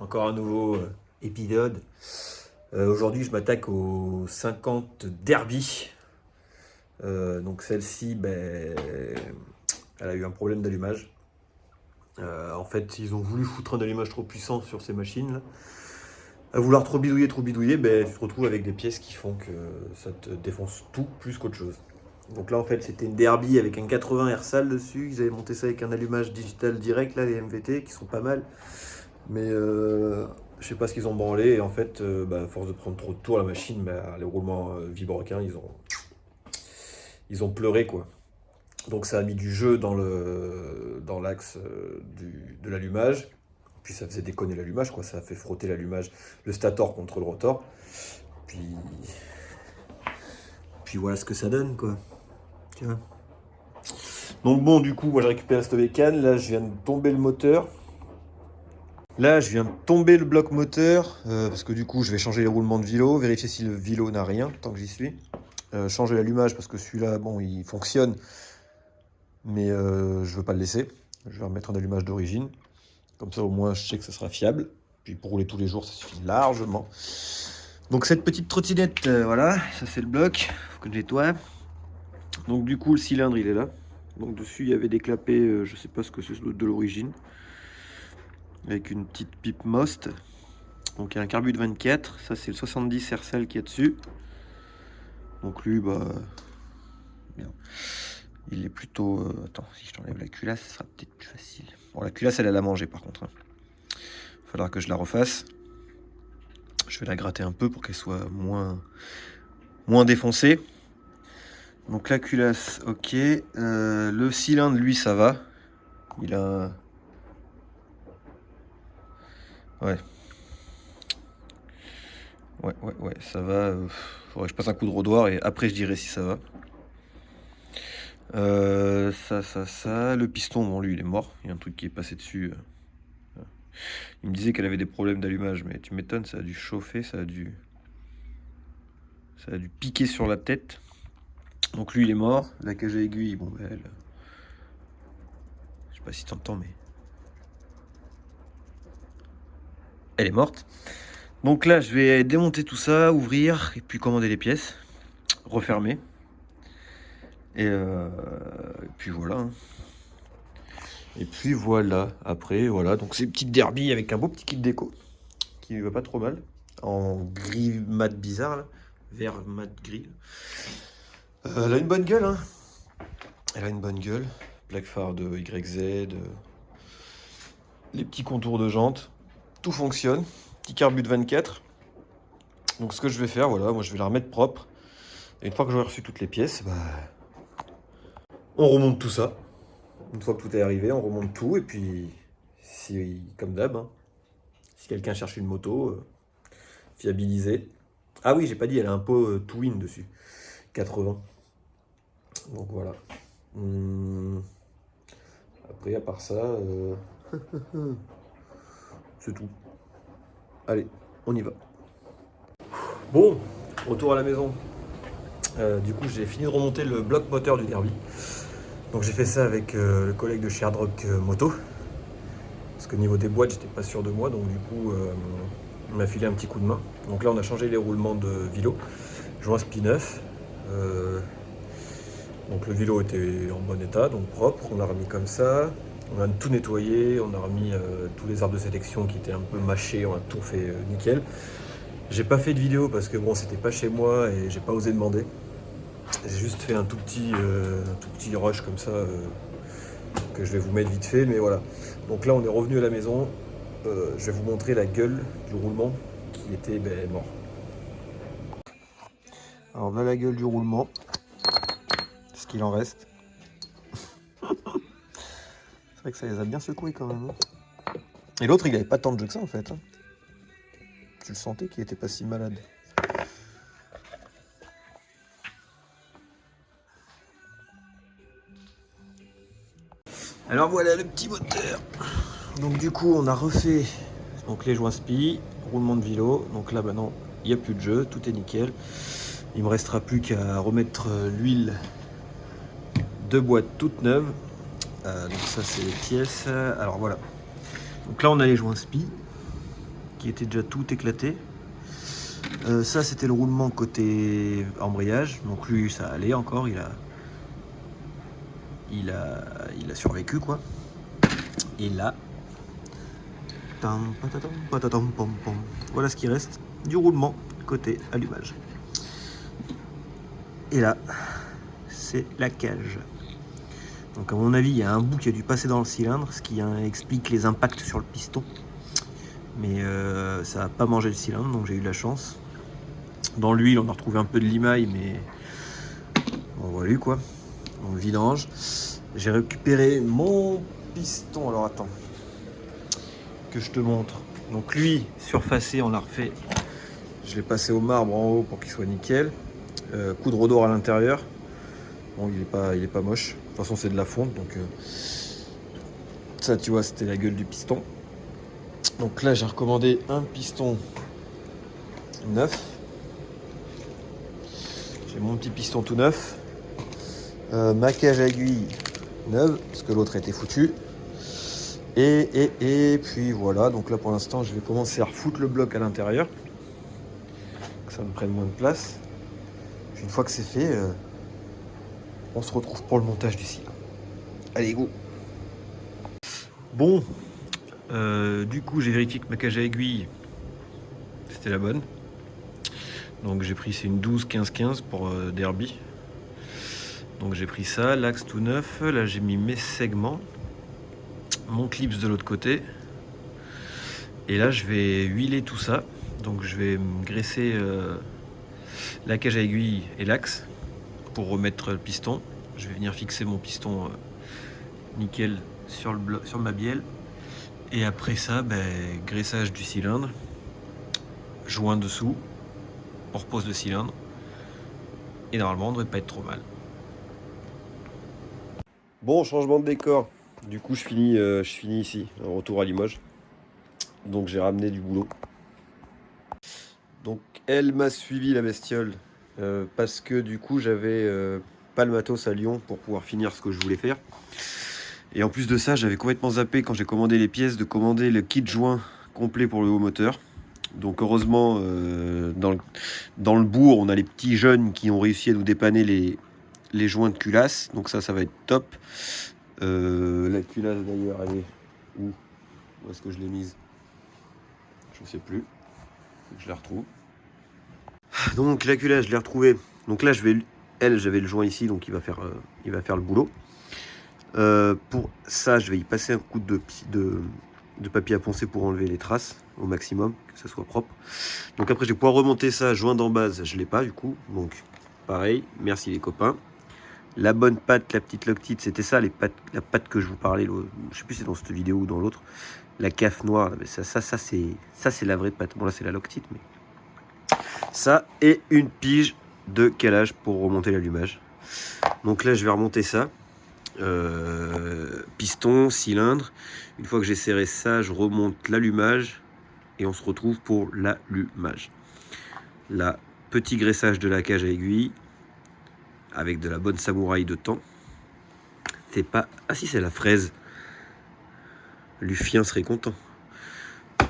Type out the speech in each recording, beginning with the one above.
encore un nouveau épisode. Aujourd'hui, je m'attaque aux 50 Derby. Donc celle-ci, elle a eu un problème d'allumage. En fait, ils ont voulu foutre un allumage trop puissant sur ces machines là. À vouloir trop bidouiller, tu te retrouves avec des pièces qui font que ça te défonce tout plus qu'autre chose. Donc là, en fait, c'était une Derby avec un 80 RSAL dessus. Ils avaient monté ça avec un allumage digital direct, là, les MVT, qui sont pas mal. Mais je sais pas ce qu'ils ont branlé. Et en fait, à force de prendre trop de tours, la machine, les roulements vibroquins, ils ont pleuré, quoi. Donc ça a mis du jeu dans l'axe de l'allumage. Puis ça faisait déconner l'allumage, quoi. Ça a fait frotter l'allumage, le stator contre le rotor. Puis voilà ce que ça donne, quoi. Tiens. Donc bon, du coup, moi j'ai récupéré cette bécane. Là, je viens de tomber le moteur. Là, je viens de tomber le bloc moteur. Parce que du coup, je vais changer les roulements de vélo. Vérifier si le vélo n'a rien, tant que j'y suis. Changer l'allumage parce que celui-là, bon, il fonctionne. Mais je veux pas le laisser. Je vais remettre un allumage d'origine. Comme ça, au moins, je sais que ça sera fiable. Puis pour rouler tous les jours, ça suffit largement. Donc cette petite trottinette, voilà, ça c'est le bloc. Faut que je nettoie. Donc du coup, le cylindre, il est là. Donc dessus, il y avait des clapets, je sais pas ce que c'est de l'origine. Avec une petite pipe Most. Donc il y a un carbu de 24. Ça, c'est le 70 RSL qui est dessus. Donc lui, bien. Il est plutôt... attends, si je t'enlève la culasse, ça sera peut-être plus facile. Bon, la culasse, elle a mangé par contre. Il faudra que je la refasse. Je vais la gratter un peu pour qu'elle soit moins défoncée. Donc la culasse, ok. Le cylindre, lui, ça va. Il a... Ouais, ça va. Faudrait que je passe un coup de rodoir et après je dirai si ça va. Ça. Le piston, bon, lui, il est mort. Il y a un truc qui est passé dessus. Il me disait qu'elle avait des problèmes d'allumage, mais tu m'étonnes, ça a dû chauffer, ça a dû piquer sur la tête. Donc lui, il est mort. La cage à aiguille, bon, elle... Je sais pas si t'entends, mais... Elle est morte. Donc là, je vais démonter tout ça, ouvrir, et puis commander les pièces. Refermer. Et puis voilà. Hein. Et puis voilà. Après, voilà. Donc c'est une petite Derby avec un beau petit kit déco. Qui ne va pas trop mal. En gris mat bizarre, là. Vert mat gris. Elle a une bonne gueule, hein. Elle a une bonne gueule. Plaque phare de YZ. Les petits contours de jantes. Tout fonctionne. Petit carbu de 24. Donc ce que je vais faire, voilà, moi je vais la remettre propre. Et une fois que j'aurai reçu toutes les pièces, on remonte tout ça. Une fois que tout est arrivé, on remonte tout. Et puis, si, comme d'hab, hein, si quelqu'un cherche une moto, fiabilisée. Ah oui, j'ai pas dit, elle a un pot Twin dessus. 80. Donc voilà. Après, à part ça, c'est tout. Allez, on y va. Bon, retour à la maison. Du coup, j'ai fini de remonter le bloc moteur du Derby. Donc j'ai fait ça avec le collègue de chez Hard Rock Moto. Parce que niveau des boîtes, j'étais pas sûr de moi. Donc du coup, il m'a filé un petit coup de main. Donc là, on a changé les roulements de vélo. Joint spi neuf. Donc le vélo était en bon état, donc propre. On l'a remis comme ça. On a tout nettoyé. On a remis tous les arbres de sélection qui étaient un peu mâchés. On a tout fait nickel. J'ai pas fait de vidéo parce que bon, c'était pas chez moi et j'ai pas osé demander. J'ai juste fait un tout petit rush comme ça que je vais vous mettre vite fait, mais voilà. Donc là, on est revenu à la maison. Je vais vous montrer la gueule du roulement qui était mort. Alors là, la gueule du roulement, ce qu'il en reste. C'est vrai que ça les a bien secoués quand même. Hein. Et l'autre, il avait pas tant de jeu que ça en fait. Hein. Tu le sentais qu'il était pas si malade. Alors voilà le petit moteur. Donc du coup on a refait donc les joints spi, roulement de vélo. Donc là maintenant il n'y a plus de jeu, tout est nickel. Il me restera plus qu'à remettre l'huile de boîte toute neuve. Donc ça c'est les pièces. Alors voilà. Donc là on a les joints spi. qui était déjà tout éclaté. Ça c'était le roulement côté embrayage, donc lui ça allait encore, il a survécu quoi. Et là, voilà ce qui reste du roulement côté allumage. Et là, c'est la cage. Donc à mon avis, il y a un bout qui a dû passer dans le cylindre, ce qui explique les impacts sur le piston. Mais ça n'a pas mangé le cylindre, donc j'ai eu de la chance. Dans l'huile, on a retrouvé un peu de limaille, mais on voit lui quoi. Dans le vidange. J'ai récupéré mon piston. Alors attends, que je te montre. Donc lui, surfacé, on l'a refait. Je l'ai passé au marbre en haut pour qu'il soit nickel. Coudre d'or à l'intérieur. Bon, il est pas moche. De toute façon, c'est de la fonte, donc ça, tu vois, c'était la gueule du piston. Donc là, j'ai recommandé un piston neuf. J'ai mon petit piston tout neuf. Ma cage à aiguille neuve, parce que l'autre était foutu. Et puis voilà, donc là pour l'instant, je vais commencer à refoutre le bloc à l'intérieur. Que ça me prenne moins de place. Puis une fois que c'est fait, on se retrouve pour le montage du cylindre. Allez, go! Bon, du coup, j'ai vérifié que ma cage à aiguille, c'était la bonne. Donc j'ai pris, c'est une 12-15-15 pour Derby. Donc j'ai pris ça, l'axe tout neuf. Là, j'ai mis mes segments. Mon clips de l'autre côté. Et là, je vais huiler tout ça. Donc je vais graisser la cage à aiguille et l'axe pour remettre le piston. Je vais venir fixer mon piston nickel sur ma bielle. Et après ça, graissage du cylindre, joint dessous, on repose le cylindre. Et normalement, on ne devrait pas être trop mal. Bon, changement de décor. Du coup, je finis ici, en retour à Limoges. Donc j'ai ramené du boulot. Donc elle m'a suivi, la bestiole, parce que du coup j'avais pas le matos à Lyon pour pouvoir finir ce que je voulais faire. Et en plus de ça, j'avais complètement zappé quand j'ai commandé les pièces de commander le kit joint complet pour le haut moteur. Donc heureusement, dans le bourg, on a les petits jeunes qui ont réussi à nous dépanner les joints de culasse. Donc ça va être top. La culasse d'ailleurs, elle est où? Où est-ce que je l'ai mise? Je ne sais plus. Faut que je la retrouve. Donc la culasse, je l'ai retrouvée. Donc là, j'avais le joint ici, donc il va faire le boulot. Pour ça, je vais y passer un coup de papier à poncer pour enlever les traces au maximum, que ça soit propre. Donc après, je vais pouvoir remonter ça, joint d'en base, je l'ai pas du coup. Donc pareil, merci les copains. La bonne pâte, la petite Loctite, c'était ça, la pâte que je vous parlais, je sais plus si c'est dans cette vidéo ou dans l'autre. La CAF noire, ça c'est la vraie pâte. Bon là c'est la Loctite, mais ça et une pige de calage pour remonter l'allumage. Donc là je vais remonter ça. Piston, cylindre. Une fois que j'ai serré ça, je remonte l'allumage et on se retrouve pour l'allumage. Là, petit graissage de la cage à aiguille avec de la bonne samouraï de temps. C'est pas... Ah si, c'est la fraise. Lufien serait content.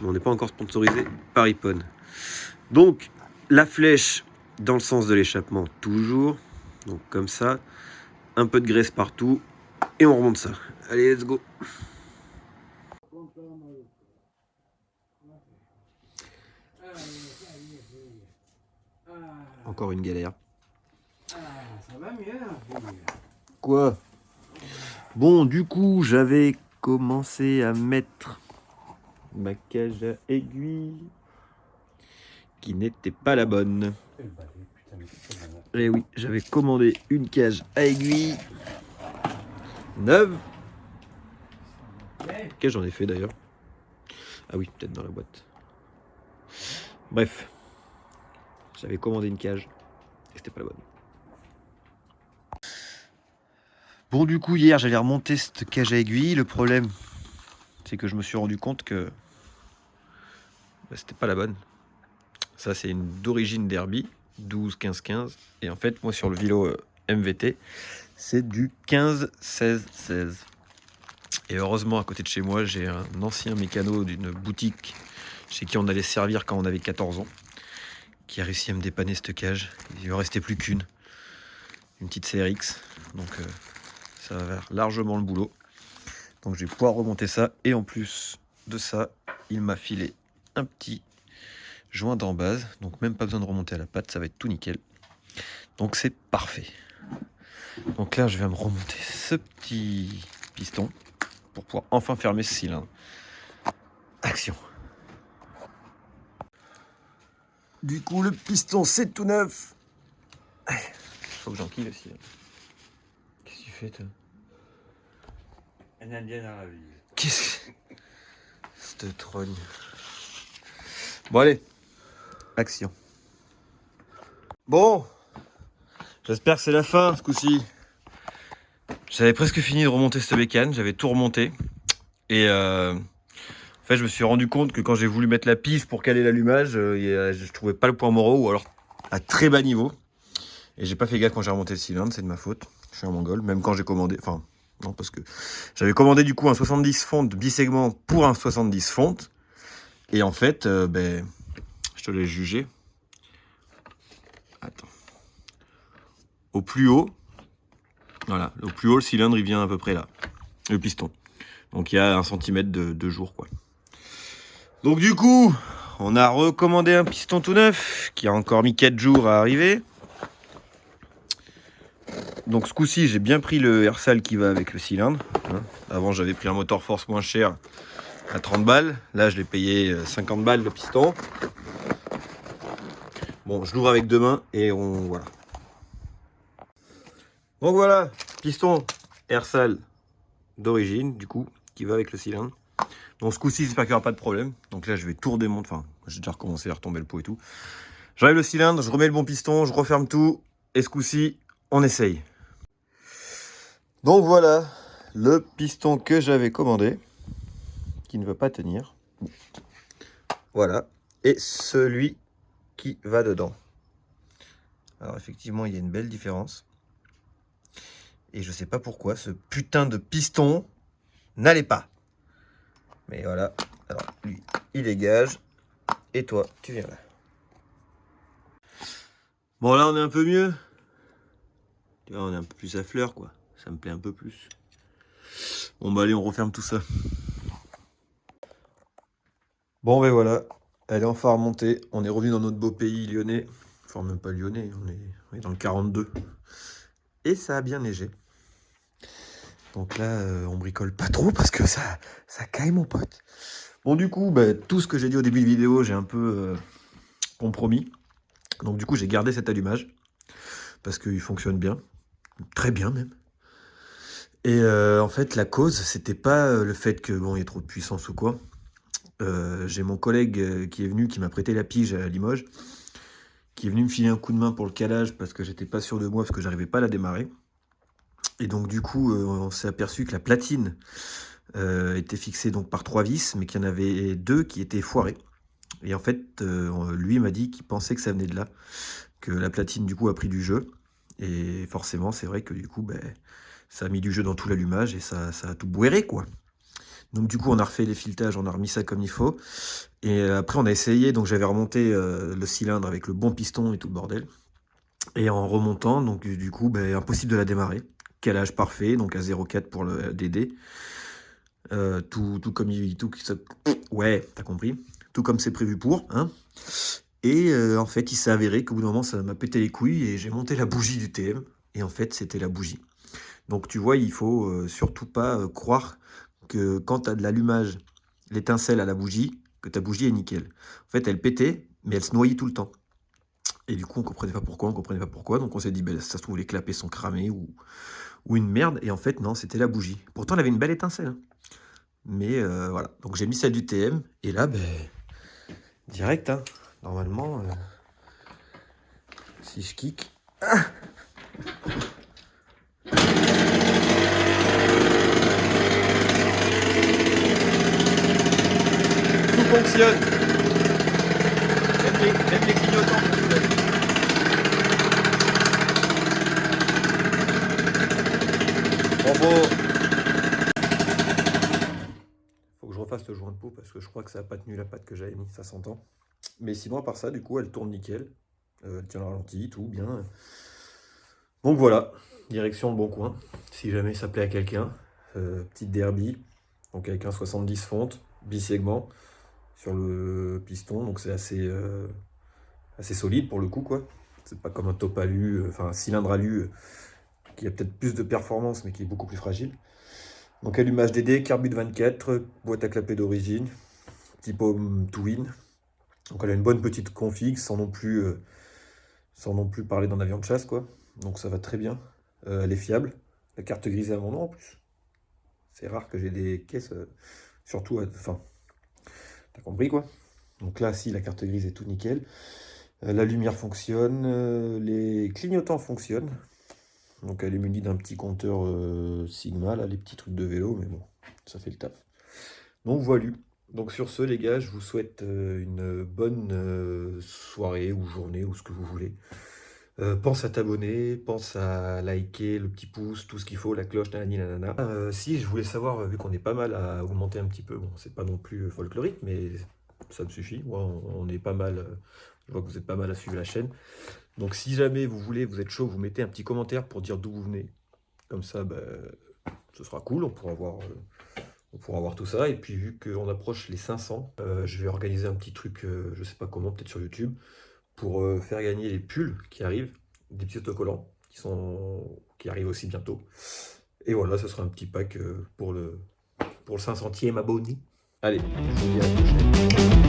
Mais on n'est pas encore sponsorisé par Ippon. Donc, la flèche dans le sens de l'échappement, toujours. Donc comme ça. Un peu de graisse partout. Et on remonte ça. Allez, let's go. Encore une galère. Ça va mieux. Quoi? Bon, du coup, j'avais commencé à mettre ma cage à aiguille qui n'était pas la bonne. Et oui, j'avais commandé une cage à aiguille neuve. Qu'est-ce que j'en ai fait d'ailleurs? Ah oui, peut-être dans la boîte. Bref, j'avais commandé une cage et c'était pas la bonne. Bon, du coup, hier, j'allais remonter cette cage à aiguille. Le problème, c'est que je me suis rendu compte que c'était pas la bonne. Ça, c'est une d'origine Derby, 12-15-15. Et en fait, moi, sur le vélo MVT, c'est du 15-16-16. Et heureusement, à côté de chez moi, j'ai un ancien mécano d'une boutique chez qui on allait se servir quand on avait 14 ans, qui a réussi à me dépanner cette cage. Il lui en restait plus qu'une. Une petite CRX. Donc ça va faire largement le boulot. Donc je vais pouvoir remonter ça. Et en plus de ça, il m'a filé un petit joint d'embase. Donc même pas besoin de remonter à la patte, ça va être tout nickel. Donc c'est parfait. Donc là, je vais me remonter ce petit piston pour pouvoir enfin fermer ce cylindre. Action. Du coup, le piston, c'est tout neuf. Faut que j'enquille le cylindre. Qu'est-ce que tu fais, toi? Un indien dans la ville. Qu'est-ce que... Cette trogne. Bon, allez. Action. Bon. J'espère que c'est la fin, ce coup-ci. J'avais presque fini de remonter cette bécane. J'avais tout remonté. Et en fait, je me suis rendu compte que quand j'ai voulu mettre la piste pour caler l'allumage, je trouvais pas le point mort ou alors à très bas niveau. Et j'ai pas fait gaffe quand j'ai remonté le cylindre, c'est de ma faute. Je suis un mongol, même quand j'ai commandé. Enfin, non, parce que j'avais commandé du coup un 70 fonte bisegment pour un 70 fonte. Et en fait, je te l'ai jugé. Attends. Au plus haut, voilà, au plus haut, le cylindre il vient à peu près là. Le piston. Donc il y a 1 cm de jour, quoi. Donc du coup, on a recommandé un piston tout neuf qui a encore mis 4 jours à arriver. Donc ce coup-ci, j'ai bien pris le Airsal qui va avec le cylindre. Avant, j'avais pris un moteur force moins cher à 30 balles. Là, je l'ai payé 50 balles le piston. Bon, je l'ouvre avec 2 mains et voilà. Donc voilà, piston Airsal d'origine, du coup, qui va avec le cylindre. Donc ce coup-ci, j'espère qu'il n'y aura pas de problème. Donc là, je vais tout redémonter. Enfin, j'ai déjà recommencé à retomber le pot et tout. J'enlève le cylindre, je remets le bon piston, je referme tout. Et ce coup-ci, on essaye. Donc voilà, le piston que j'avais commandé, qui ne veut pas tenir. Voilà, et celui qui va dedans. Alors effectivement, il y a une belle différence. Et je sais pas pourquoi ce putain de piston n'allait pas. Mais voilà, alors lui, il dégage. Et toi, tu viens là. Bon là, on est un peu mieux. Tu vois, on est un peu plus à fleur, quoi. Ça me plaît un peu plus. Bon bah allez, on referme tout ça. Bon ben voilà, elle est enfin remontée. On est revenu dans notre beau pays lyonnais. Enfin même pas lyonnais, on est dans le 42. Et ça a bien neigé. Donc là, on bricole pas trop parce que ça caille mon pote. Bon du coup, tout ce que j'ai dit au début de vidéo, j'ai un peu compromis. Donc du coup, j'ai gardé cet allumage. Parce qu'il fonctionne bien. Très bien même. Et en fait, la cause, c'était pas le fait que bon, il y ait trop de puissance ou quoi. J'ai mon collègue qui est venu, qui m'a prêté la pige à Limoges, qui est venu me filer un coup de main pour le calage parce que j'étais pas sûr de moi, parce que j'arrivais pas à la démarrer. Et donc du coup, on s'est aperçu que la platine était fixée donc par 3 vis, mais qu'il y en avait 2 qui étaient foirées. Et en fait, lui m'a dit qu'il pensait que ça venait de là, que la platine du coup a pris du jeu. Et forcément, c'est vrai que du coup, ça a mis du jeu dans tout l'allumage et ça a tout bouéré, quoi. Donc du coup, on a refait les filetages, on a remis ça comme il faut. Et après, on a essayé, donc j'avais remonté le cylindre avec le bon piston et tout le bordel. Et en remontant, donc du coup, impossible de la démarrer. Calage parfait, donc à 0,4 pour le DD. Tout comme il... Ouais, t'as compris. Tout comme c'est prévu pour, hein. Et en fait, il s'est avéré qu'au bout d'un moment, ça m'a pété les couilles et j'ai monté la bougie du TM. Et en fait, c'était la bougie. Donc tu vois, il faut surtout pas croire que quand tu as de l'allumage, l'étincelle à la bougie, que ta bougie est nickel. En fait, elle pétait, mais elle se noyait tout le temps. Et du coup, on comprenait pas pourquoi, donc on s'est dit, ça se trouve, les clapets sont cramés ou une merde. Et en fait, non, c'était la bougie. Pourtant, elle avait une belle étincelle, hein. Mais voilà, donc j'ai mis ça du TM, et là, direct, hein. Normalement, si je kick... Ah, fonctionne. Même les clignotants fonctionnent. Bravo. Faut que je refasse le joint. grains de peau parce que je crois que ça n'a pas tenu la pâte que j'avais mis, ça s'entend. Mais sinon, à part ça, du coup, elle tourne nickel. Elle tient le ralenti, tout bien. Donc voilà, direction le Bon Coin, si jamais ça plaît à quelqu'un. Petite derby, donc avec un 70 fonte, bisegment sur le piston, donc c'est assez solide pour le coup, quoi. C'est pas comme un top alu, enfin un cylindre alu qui a peut-être plus de performance mais qui est beaucoup plus fragile. Donc allumage DD, carbure 24, boîte à clapet d'origine, type Home Twin. Donc elle a une bonne petite config sans non plus parler d'un avion de chasse, quoi. Donc ça va très bien. Elle est fiable. La carte grise est à mon nom en plus. C'est rare que j'ai des caisses, surtout, enfin, t'as compris quoi. Donc là, si la carte grise est tout nickel. La lumière fonctionne, les clignotants fonctionnent. Donc elle est munie d'un petit compteur Sigma, là, les petits trucs de vélo, mais bon, ça fait le taf. Donc voilà. Donc sur ce, les gars, je vous souhaite une bonne soirée ou journée ou ce que vous voulez. Pense à t'abonner, pense à liker, le petit pouce, tout ce qu'il faut, la cloche, nanani, nanana. Si, je voulais savoir, vu qu'on est pas mal à augmenter un petit peu, bon, c'est pas non plus folklorique, mais ça me suffit. Ouais, on est pas mal, je vois que vous êtes pas mal à suivre la chaîne. Donc si jamais vous voulez, vous êtes chaud, vous mettez un petit commentaire pour dire d'où vous venez. Comme ça, bah, ce sera cool, on pourra voir tout ça. Et puis vu qu'on approche les 500, je vais organiser un petit truc, je sais pas comment, peut-être sur YouTube, pour faire gagner les pulls qui arrivent, des petits autocollants qui arrivent aussi bientôt. Et voilà, ce sera un petit pack pour le 500e abonné. Allez, je vous dis à la prochaine.